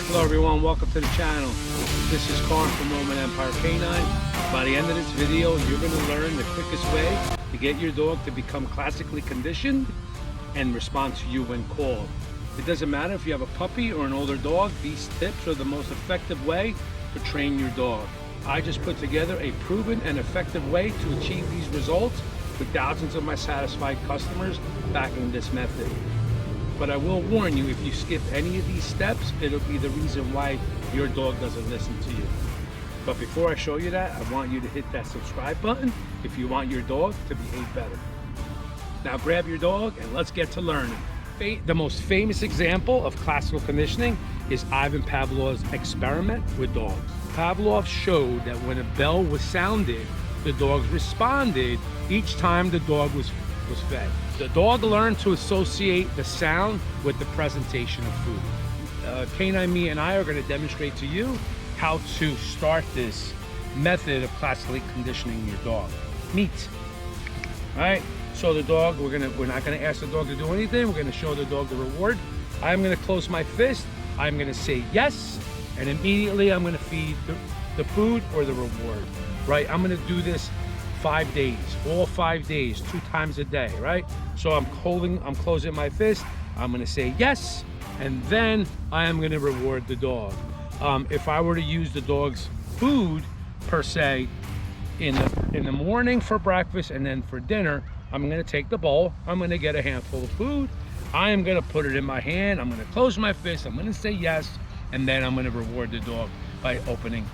Hello everyone, welcome to the channel. This is Carl from Roman Empire Canine. By the end of this video, you're going to learn the quickest way to get your dog to become classically conditioned and respond to you when called. It doesn't matter if you have a puppy or an older dog, these tips are the most effective way to train your dog. I just put together a proven and effective way to achieve these results with thousands of my satisfied customers backing this method. But I will warn you, if you skip any of these steps, it'll be the reason why your dog doesn't listen to you. But before I show you that, I want you to hit that subscribe button if you want your dog to behave better. Now grab your dog and let's get to learning. The most famous example of classical conditioning is Ivan Pavlov's experiment with dogs. Pavlov showed that when a bell was sounded, the dogs responded each time the dog was fed. The dog learned to associate the sound with the presentation of food. Canine Me and I are going to demonstrate to you how to start this method of classically conditioning your dog. Meet. All right. So the dog, we're not going to ask the dog to do anything. We're going to show the dog the reward. I'm going to close my fist. I'm going to say yes, and immediately I'm going to feed the food or the reward. Right. I'm going to do this 5 days, all 5 days, 2 times a day, right? So I'm closing my fist. I'm going to say yes, and then I am going to reward the dog. If I were to use the dog's food per se in the morning for breakfast and then for dinner, I'm going to take the bowl. I'm going to get a handful of food. I am going to put it in my hand. I'm going to close my fist. I'm going to say yes, and then I'm going to reward the dog by opening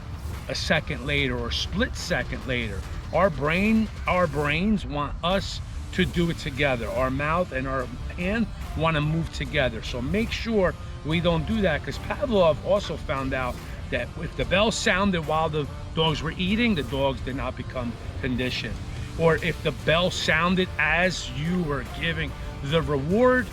a second later or split second later. Our brains want us to do it together. Our mouth and our hand want to move together. So make sure we don't do that, because Pavlov also found out that if the bell sounded while the dogs were eating, the dogs did not become conditioned. Or if the bell sounded as you were giving the reward,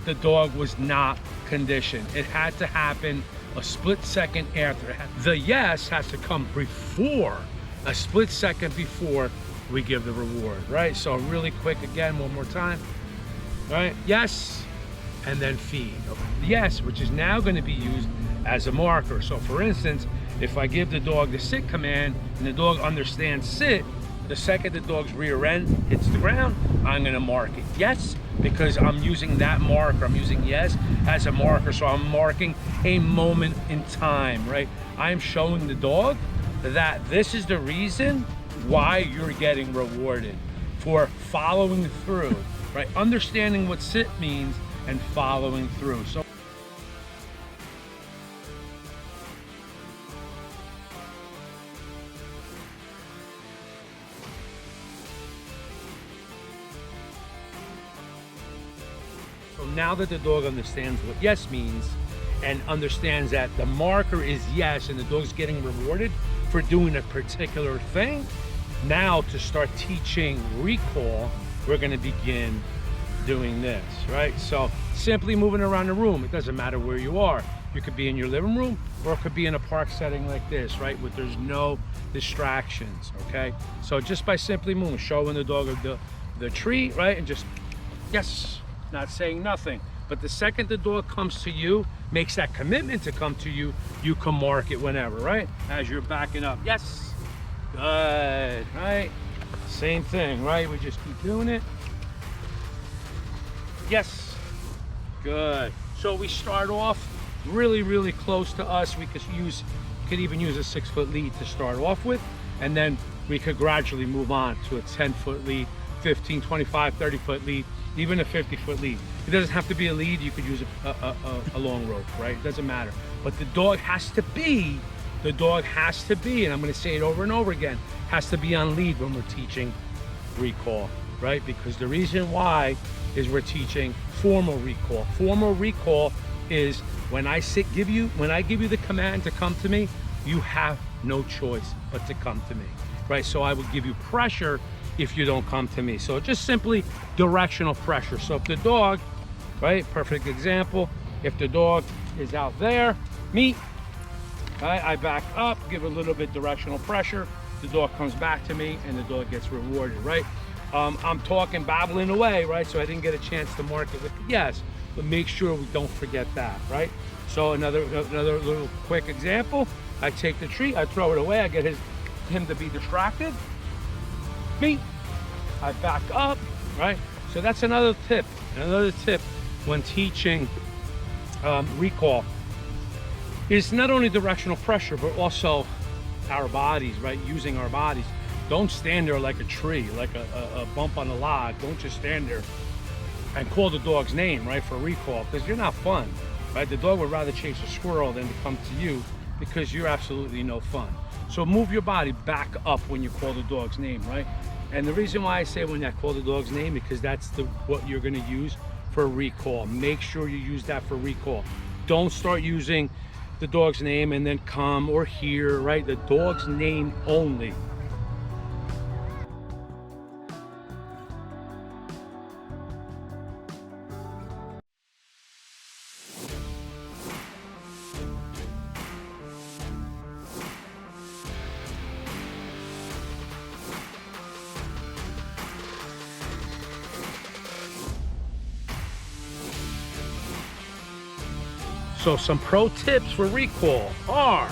the dog was not conditioned. It had to happen a split second after. The yes has to come before, a split second before we give the reward, right? So really quick again, one more time, right? Yes, and then feed. Yes, which is now going to be used as a marker. So for instance, if I give the dog the sit command and the dog understands sit, the second the dog's rear end hits the ground, I'm going to mark it yes, because I'm using that marker. I'm using yes as a marker, so I'm marking a moment in time, right? I'm showing the dog that this is the reason why you're getting rewarded for following through, right? Understanding what sit means and following through. So now that the dog understands what yes means and understands that the marker is yes and the dog's getting rewarded for doing a particular thing, now to start teaching recall, we're going to begin doing this, right? So simply moving around the room. It doesn't matter where you are. You could be in your living room, or it could be in a park setting like this, right? Where there's no distractions, okay? So just by simply moving, showing the dog the treat, right? And just, yes, not saying nothing. But the second the dog comes to you, makes that commitment to come to you, you can mark it whenever, right? As you're backing up. Yes. Good. Right? Same thing, right? We just keep doing it. Yes. Good. So we start off really close to us. We could even use a 6-foot lead to start off with, and then we could gradually move on to a 10-foot lead, 15, 25, 30-foot lead, even a 50-foot lead. It doesn't have to be a lead. You could use a long rope, right? It doesn't matter. But the dog has to be, and I'm going to say it over and over again, has to be on lead when we're teaching recall, right? Because the reason why is we're teaching formal recall. Formal recall is when I give you the command to come to me, you have no choice but to come to me, right? So I will give you pressure if you don't come to me. So just simply directional pressure. So if the dog, right, perfect example, if the dog is out there, meet, right, I back up, give a little bit directional pressure, the dog comes back to me and the dog gets rewarded, right? I'm talking, babbling away, right? So I didn't get a chance to mark it with the yes, but make sure we don't forget that, right? So another little quick example, I take the treat, I throw it away, I get him to be distracted. Me, I back up, right? So that's another tip. Another tip when teaching recall is not only directional pressure, but also our bodies, right? Using our bodies. Don't stand there like a tree, like a bump on a log. Don't just stand there and call the dog's name, right, for recall, because you're not fun, right? The dog would rather chase a squirrel than to come to you because you're absolutely no fun. So move your body back up when you call the dog's name, right? And the reason why I say when I call the dog's name, because that's what you're gonna use for recall. Make sure you use that for recall. Don't start using the dog's name and then come or here, right? The dog's name only. So some pro tips for recall are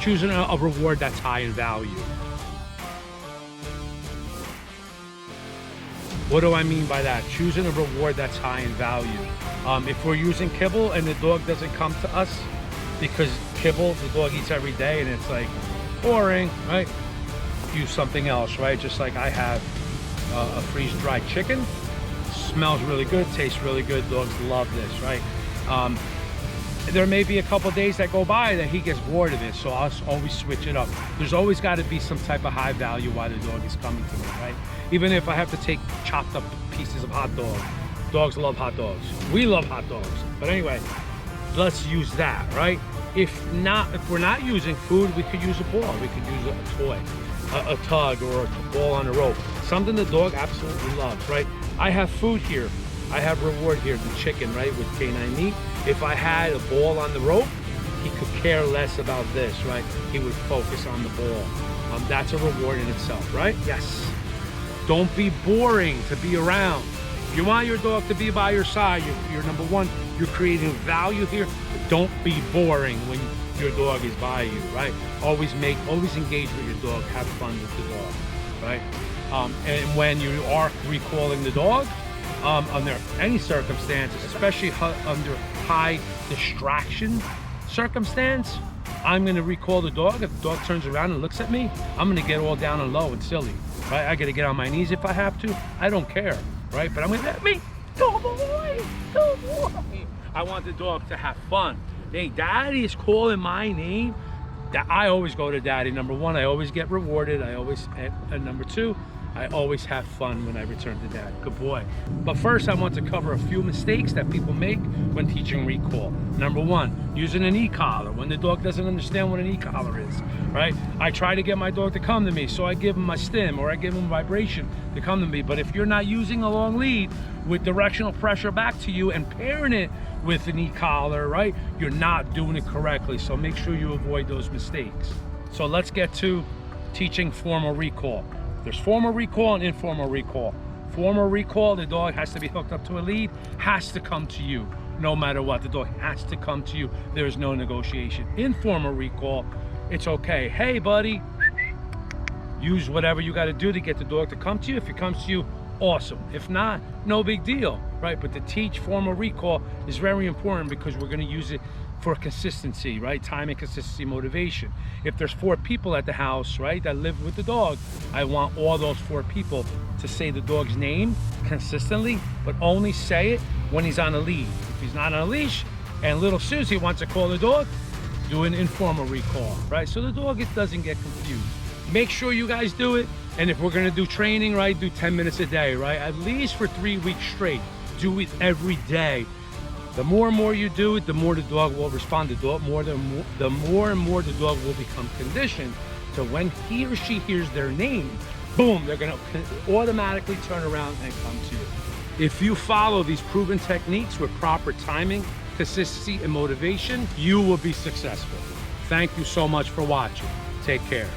choosing a reward that's high in value. What do I mean by that? Choosing a reward that's high in value. If we're using kibble and the dog doesn't come to us because kibble, the dog eats every day and it's like boring, right? Use something else, right? Just like I have a freeze-dried chicken. Smells really good, tastes really good. Dogs love this, right? There may be a couple days that go by that he gets bored of it, so I'll always switch it up. There's always got to be some type of high value why the dog is coming to me, right? Even if I have to take chopped up pieces of hot dog. Dogs love hot dogs. We love hot dogs. But anyway, let's use that, right? If we're not using food, we could use a ball. We could use a toy, a tug, or a ball on a rope. Something the dog absolutely loves, right? I have food here. I have reward here, the chicken, right, with canine meat. If I had a ball on the rope, he could care less about this, right? He would focus on the ball. That's a reward in itself, right? Yes. Don't be boring to be around. If you want your dog to be by your side, you're number one, you're creating value here. But don't be boring when your dog is by you, right? Always engage with your dog, have fun with the dog, right? And when you are recalling the dog, under any circumstances, especially under high distraction circumstance, I'm going to recall the dog. If the dog turns around and looks at me, I'm going to get all down and low and silly, right? I got to get on my knees if I have to. I don't care, right? But I'm going to let me go away, go away. I want the dog to have fun. Hey, daddy is calling my name. I always go to daddy. Number one, I always get rewarded. And number two, I always have fun when I return to dad. Good boy. But first, I want to cover a few mistakes that people make when teaching recall. Number one, using an e-collar when the dog doesn't understand what an e-collar is, right? I try to get my dog to come to me, so I give him my stim or I give him vibration to come to me. But if you're not using a long lead with directional pressure back to you and pairing it with an e-collar, right, you're not doing it correctly. So make sure you avoid those mistakes. So let's get to teaching formal recall. There's formal recall and informal recall. Formal recall, the dog has to be hooked up to a lead, has to come to you no matter what. The dog has to come to you. There's no negotiation. Informal recall, it's okay. Hey, buddy, use whatever you got to do to get the dog to come to you. If he comes to you, awesome. If not, no big deal, right? But to teach formal recall is very important because we're going to use it for consistency, right? Timing, consistency, motivation. If there's 4 people at the house, right, that live with the dog, I want all those 4 people to say the dog's name consistently, but only say it when he's on a lead. If he's not on a leash and little Susie wants to call the dog, do an informal recall, right? So the dog doesn't get confused. Make sure you guys do it. And if we're gonna do training, right, do 10 minutes a day, right? At least for 3 weeks straight. Do it every day. The more and more you do it, the more the dog will respond. The more and more the dog will become conditioned. So when he or she hears their name, boom, they're gonna automatically turn around and come to you. If you follow these proven techniques with proper timing, consistency, and motivation, you will be successful. Thank you so much for watching. Take care.